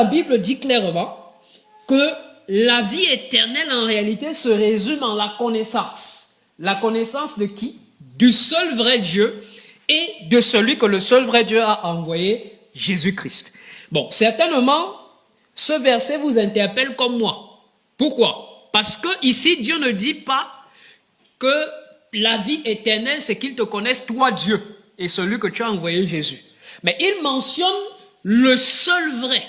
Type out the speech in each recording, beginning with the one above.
La Bible dit clairement que la vie éternelle en réalité se résume en la connaissance. La connaissance de qui? Du seul vrai Dieu et de celui que le seul vrai Dieu a envoyé, Jésus-Christ. Bon, certainement, ce verset vous interpelle comme moi. Pourquoi? Parce que ici, Dieu ne dit pas que la vie éternelle, c'est qu'il te connaisse, toi Dieu, et celui que tu as envoyé, Jésus. Mais il mentionne le seul vrai.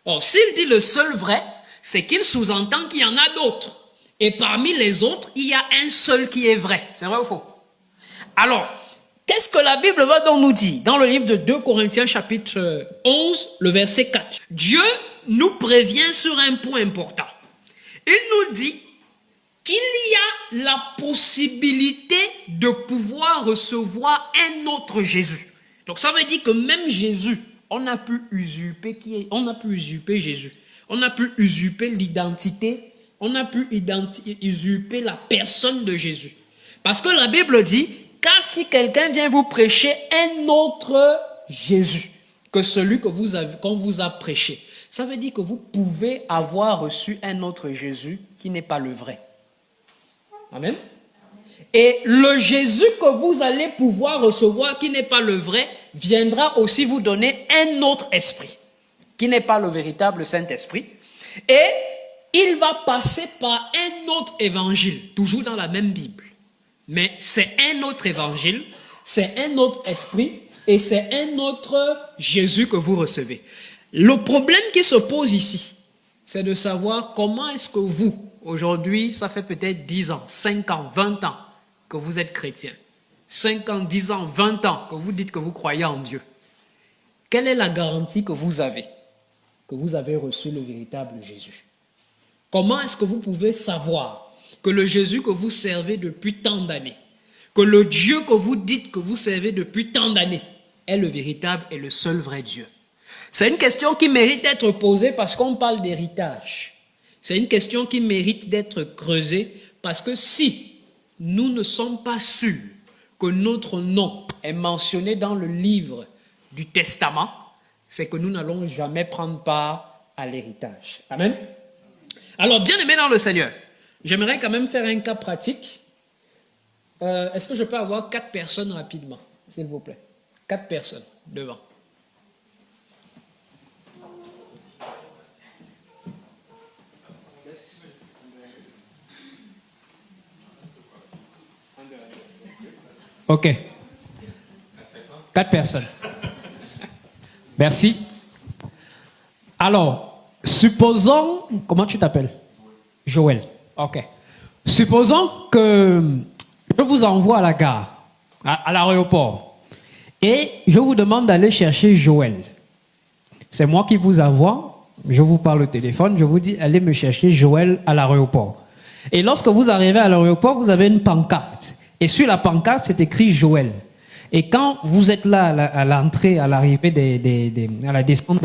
Or, s'il dit le seul vrai, c'est qu'il sous-entend qu'il y en a d'autres. Et parmi les autres, il y a un seul qui est vrai. C'est vrai ou faux? Alors, qu'est-ce que la Bible va donc nous dire? Dans le livre de 2 Corinthiens chapitre 11, le verset 4. Dieu nous prévient sur un point important. Il nous dit qu'il y a la possibilité de pouvoir recevoir un autre Jésus. Donc ça veut dire que même Jésus, on a pu usurper Jésus. On a pu usurper l'identité, on a pu usurper la personne de Jésus. Parce que la Bible dit, car si quelqu'un vient vous prêcher un autre Jésus que celui qu'on vous a prêché, ça veut dire que vous pouvez avoir reçu un autre Jésus qui n'est pas le vrai. Amen. Et le Jésus que vous allez pouvoir recevoir, qui n'est pas le vrai, viendra aussi vous donner un autre esprit, qui n'est pas le véritable Saint-Esprit. Et il va passer par un autre évangile, toujours dans la même Bible. Mais c'est un autre évangile, c'est un autre esprit, et c'est un autre Jésus que vous recevez. Le problème qui se pose ici, c'est de savoir comment est-ce que vous, aujourd'hui, ça fait peut-être 10 ans, 5 ans, 20 ans que vous êtes chrétien. 5 ans, 10 ans, 20 ans que vous dites que vous croyez en Dieu. Quelle est la garantie que vous avez reçu le véritable Jésus? Comment est-ce que vous pouvez savoir que le Jésus que vous servez depuis tant d'années, que le Dieu que vous dites que vous servez depuis tant d'années est le véritable et le seul vrai Dieu? C'est une question qui mérite d'être posée parce qu'on parle d'héritage. C'est une question qui mérite d'être creusée parce que si nous ne sommes pas sûrs que notre nom est mentionné dans le livre du Testament, c'est que nous n'allons jamais prendre part à l'héritage. Amen. Alors, bien aimé dans le Seigneur, j'aimerais quand même faire un cas pratique. Est-ce que je peux avoir 4 personnes rapidement, s'il vous plaît? 4 personnes devant. Ok. 4 personnes. Merci. Alors, supposons... Comment tu t'appelles? Joël. Ok. Supposons que je vous envoie à la gare, à l'aéroport, et je vous demande d'aller chercher Joël. C'est moi qui vous envoie, je vous parle au téléphone, je vous dis, allez me chercher Joël à l'aéroport. Et lorsque vous arrivez à l'aéroport, vous avez une pancarte. Et sur la pancarte, c'est écrit Joël. Et quand vous êtes là à l'entrée, à l'arrivée, à la descente,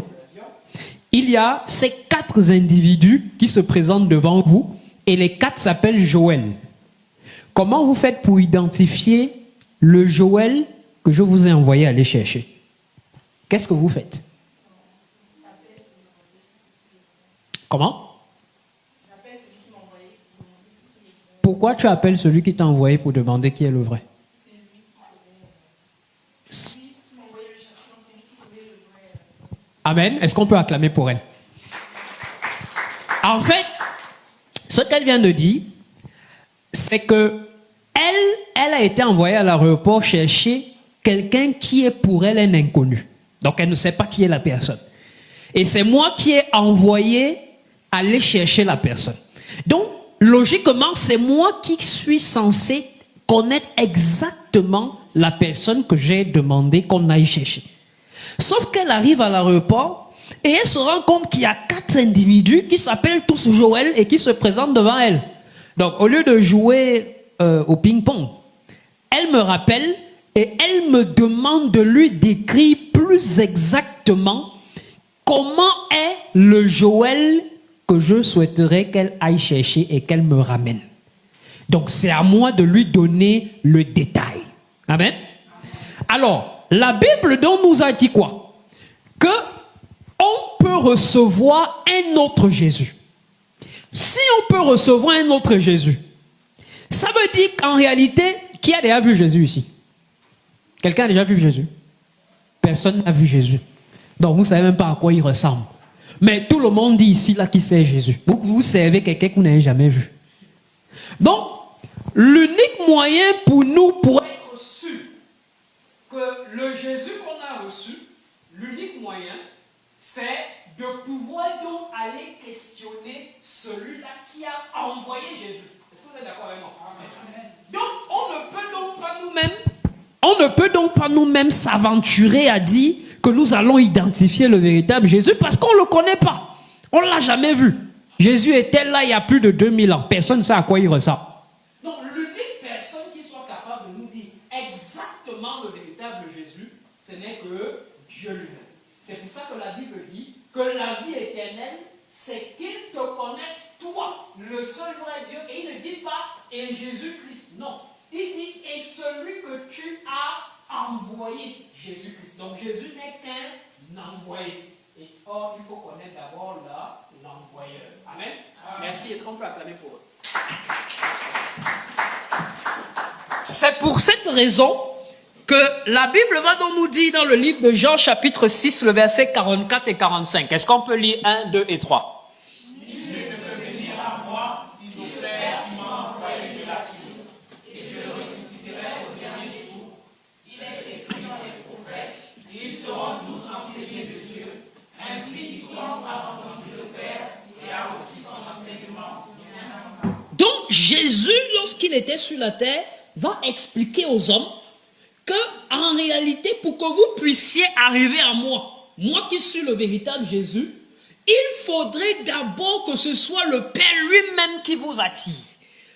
il y a ces 4 individus qui se présentent devant vous et les 4 s'appellent Joël. Comment vous faites pour identifier le Joël que je vous ai envoyé aller chercher? Qu'est-ce que vous faites? Comment? Pourquoi tu appelles celui qui t'a envoyé pour demander qui est le vrai? Amen. Est-ce qu'on peut acclamer pour elle? En fait, ce qu'elle vient de dire, c'est que elle a été envoyée à l'aéroport chercher quelqu'un qui est pour elle un inconnu. Donc elle ne sait pas qui est la personne. Et c'est moi qui ai envoyé aller chercher la personne. Donc, logiquement, c'est moi qui suis censé connaître exactement la personne que j'ai demandé qu'on aille chercher. Sauf qu'elle arrive à l'aéroport et elle se rend compte qu'il y a 4 individus qui s'appellent tous Joël et qui se présentent devant elle. Donc, au lieu de jouer au ping-pong, elle me rappelle et elle me demande de lui décrire plus exactement comment est le Joël que je souhaiterais qu'elle aille chercher et qu'elle me ramène. Donc, c'est à moi de lui donner le détail. Amen. Alors, la Bible donc nous a dit quoi? Que on peut peut recevoir un autre Jésus. Si on peut recevoir un autre Jésus, ça veut dire qu'en réalité, qui a déjà vu Jésus ici? Quelqu'un a déjà vu Jésus? Personne n'a vu Jésus. Donc vous ne savez même pas à quoi il ressemble. Mais tout le monde dit ici là qui sait Jésus. Vous servez quelqu'un que vous n'avez jamais vu. Donc, l'unique moyen pour nous pour être sûr que le Jésus qu'on a reçu, l'unique moyen, c'est de pouvoir donc aller questionner celui-là qui a envoyé Jésus. Est-ce que vous êtes d'accord avec moi? Amen. Donc, on ne peut donc pas nous-mêmes s'aventurer à dire que nous allons identifier le véritable Jésus parce qu'on ne le connaît pas. On ne l'a jamais vu. Jésus était là il y a plus de 2000 ans. Personne ne sait à quoi il ressemble. Donc, l'unique personne qui soit capable de nous dire exactement le véritable Jésus, ce n'est que Dieu lui-même. C'est pour ça que la Bible dit que la vie éternelle, c'est qu'ils te connaissent, toi, le seul vrai Dieu. Et il ne dit pas « et Jésus-Christ ». Non. Il dit « et celui que tu as envoyé, Jésus-Christ ». Donc Jésus n'est qu'un envoyé. Et or, il faut connaître d'abord l'envoyeur. Amen. Merci. Est-ce qu'on peut acclamer pour eux? C'est pour cette raison que la Bible va donc nous dire dans le livre de Jean chapitre 6, le verset 44 et 45. Est-ce qu'on peut lire 1, 2 et 3? Nul ne peut venir à moi si le Père qui m'a envoyé ne l'attire, et je le ressusciterai au dernier jour. Il est écrit dans les prophètes, ils seront tous enseignés de Dieu. Ainsi, quiconque a entendu le Père et a reçu son enseignement. Donc Jésus, lorsqu'il était sur la terre, va expliquer aux hommes que, en réalité, pour que vous puissiez arriver à moi qui suis le véritable Jésus, il faudrait d'abord que ce soit le Père lui-même qui vous attire.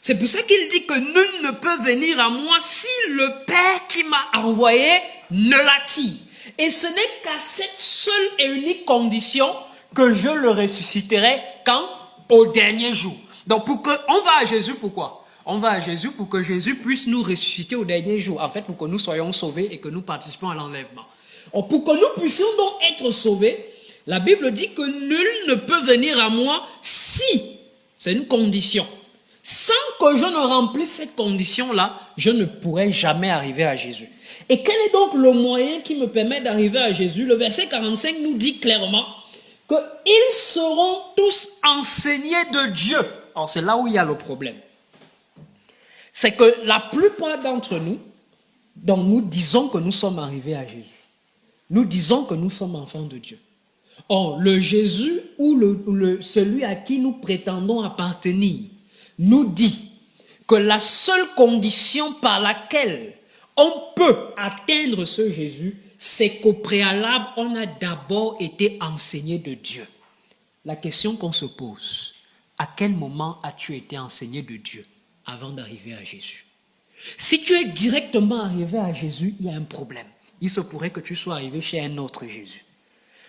C'est pour ça qu'il dit que nul ne peut venir à moi si le Père qui m'a envoyé ne l'attire. Et ce n'est qu'à cette seule et unique condition que je le ressusciterai quand? Au dernier jour. Donc, on va à Jésus, pourquoi? On va à Jésus pour que Jésus puisse nous ressusciter au dernier jour. En fait, pour que nous soyons sauvés et que nous participons à l'enlèvement. Pour que nous puissions donc être sauvés, la Bible dit que nul ne peut venir à moi si, c'est une condition, sans que je ne remplisse cette condition-là, je ne pourrai jamais arriver à Jésus. Et quel est donc le moyen qui me permet d'arriver à Jésus? Le verset 45 nous dit clairement qu'ils seront tous enseignés de Dieu. Alors c'est là où il y a le problème. C'est que la plupart d'entre nous, donc nous disons que nous sommes arrivés à Jésus. Nous disons que nous sommes enfants de Dieu. Or, le Jésus ou celui à qui nous prétendons appartenir nous dit que la seule condition par laquelle on peut atteindre ce Jésus, c'est qu'au préalable, on a d'abord été enseigné de Dieu. La question qu'on se pose, à quel moment as-tu été enseigné de Dieu avant d'arriver à Jésus? Si tu es directement arrivé à Jésus, il y a un problème. Il se pourrait que tu sois arrivé chez un autre Jésus.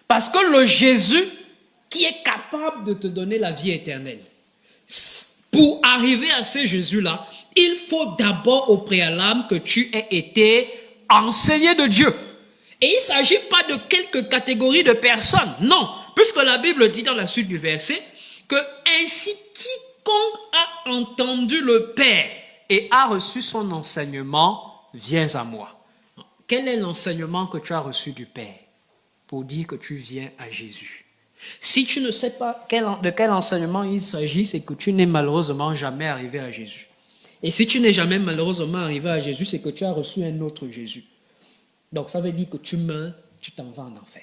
Parce que le Jésus qui est capable de te donner la vie éternelle, pour arriver à ce Jésus-là, il faut d'abord au préalable que tu aies été enseigné de Dieu. Et il ne s'agit pas de quelques catégories de personnes, non. Puisque la Bible dit dans la suite du verset que ainsi quiconque a entendu le Père et a reçu son enseignement, viens à moi. Quel est l'enseignement que tu as reçu du Père pour dire que tu viens à Jésus? Si tu ne sais pas de quel enseignement il s'agit, c'est que tu n'es malheureusement jamais arrivé à Jésus. Et si tu n'es jamais malheureusement arrivé à Jésus, c'est que tu as reçu un autre Jésus. Donc ça veut dire que tu meurs, tu t'en vas en enfer.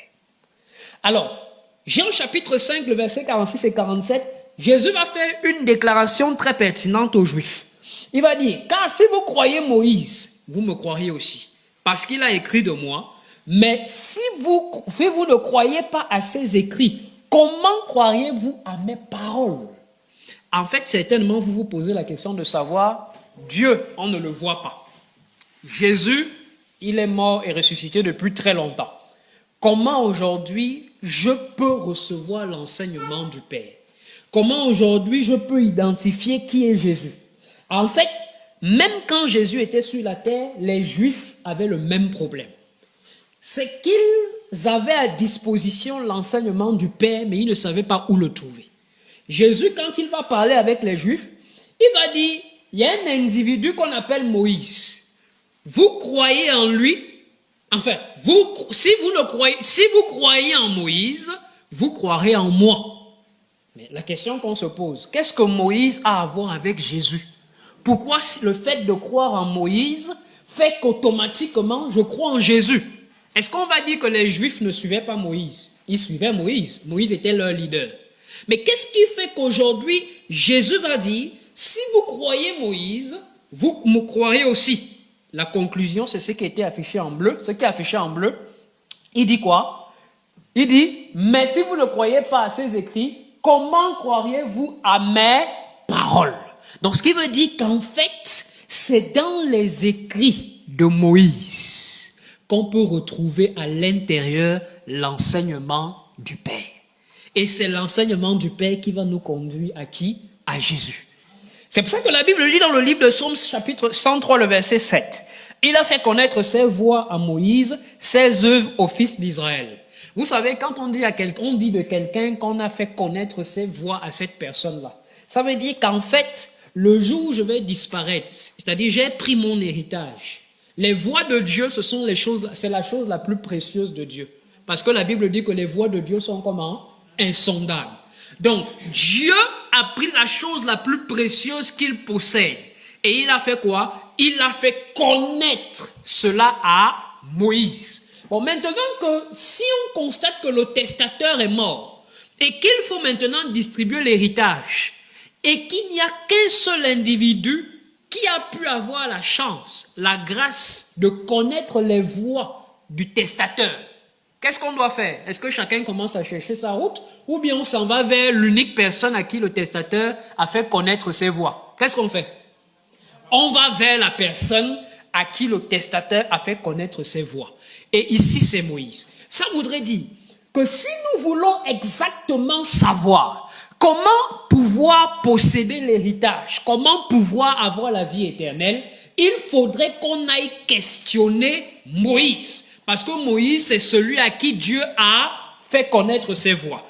Alors, Jean chapitre 5, le verset 46 et 47, Jésus va faire une déclaration très pertinente aux Juifs. Il va dire, car si vous croyez Moïse, vous me croiriez aussi, parce qu'il a écrit de moi. Mais si vous ne croyez pas à ses écrits, comment croiriez-vous à mes paroles? En fait, certainement, vous vous posez la question de savoir, Dieu, on ne le voit pas. Jésus, il est mort et ressuscité depuis très longtemps. Comment aujourd'hui, je peux recevoir l'enseignement du Père? Comment aujourd'hui, je peux identifier qui est Jésus? En fait, même quand Jésus était sur la terre, les Juifs avaient le même problème. C'est qu'ils avaient à disposition l'enseignement du Père, mais ils ne savaient pas où le trouver. Jésus, quand il va parler avec les Juifs, il va dire, il y a un individu qu'on appelle Moïse. Vous croyez en lui, enfin, si vous croyez en Moïse, vous croirez en moi. Mais la question qu'on se pose, qu'est-ce que Moïse a à voir avec Jésus? Pourquoi le fait de croire en Moïse fait qu'automatiquement je crois en Jésus? Est-ce qu'on va dire que les Juifs ne suivaient pas Moïse? Ils suivaient Moïse. Moïse était leur leader. Mais qu'est-ce qui fait qu'aujourd'hui, Jésus va dire, si vous croyez Moïse, vous me croirez aussi? La conclusion, c'est ce qui était affiché en bleu. Ce qui est affiché en bleu, il dit quoi? Il dit, mais si vous ne croyez pas à ces écrits, comment croiriez-vous à mes paroles? Donc, ce qui veut dire qu'en fait, c'est dans les écrits de Moïse qu'on peut retrouver à l'intérieur l'enseignement du Père. Et c'est l'enseignement du Père qui va nous conduire à qui? À Jésus. C'est pour ça que la Bible dit dans le livre de Psaumes, chapitre 103, le verset 7. Il a fait connaître ses voies à Moïse, ses œuvres aux fils d'Israël. Vous savez, quand on dit de quelqu'un qu'on a fait connaître ses voies à cette personne-là, ça veut dire qu'en fait, le jour où je vais disparaître, c'est-à-dire j'ai pris mon héritage, les voies de Dieu, c'est la chose la plus précieuse de Dieu. Parce que la Bible dit que les voies de Dieu sont comment? Insondables. Donc, Dieu a pris la chose la plus précieuse qu'il possède. Et il a fait quoi? Il a fait connaître cela à Moïse. Bon, maintenant que si on constate que le testateur est mort et qu'il faut maintenant distribuer l'héritage et qu'il n'y a qu'un seul individu qui a pu avoir la chance, la grâce de connaître les voies du testateur, qu'est-ce qu'on doit faire? Est-ce que chacun commence à chercher sa route ou bien on s'en va vers l'unique personne à qui le testateur a fait connaître ses voies? Qu'est-ce qu'on fait? On va vers la personne à qui le testateur a fait connaître ses voies. Et ici, c'est Moïse. Ça voudrait dire que si nous voulons exactement savoir comment pouvoir posséder l'héritage, comment pouvoir avoir la vie éternelle, il faudrait qu'on aille questionner Moïse. Parce que Moïse, c'est celui à qui Dieu a fait connaître ses voies.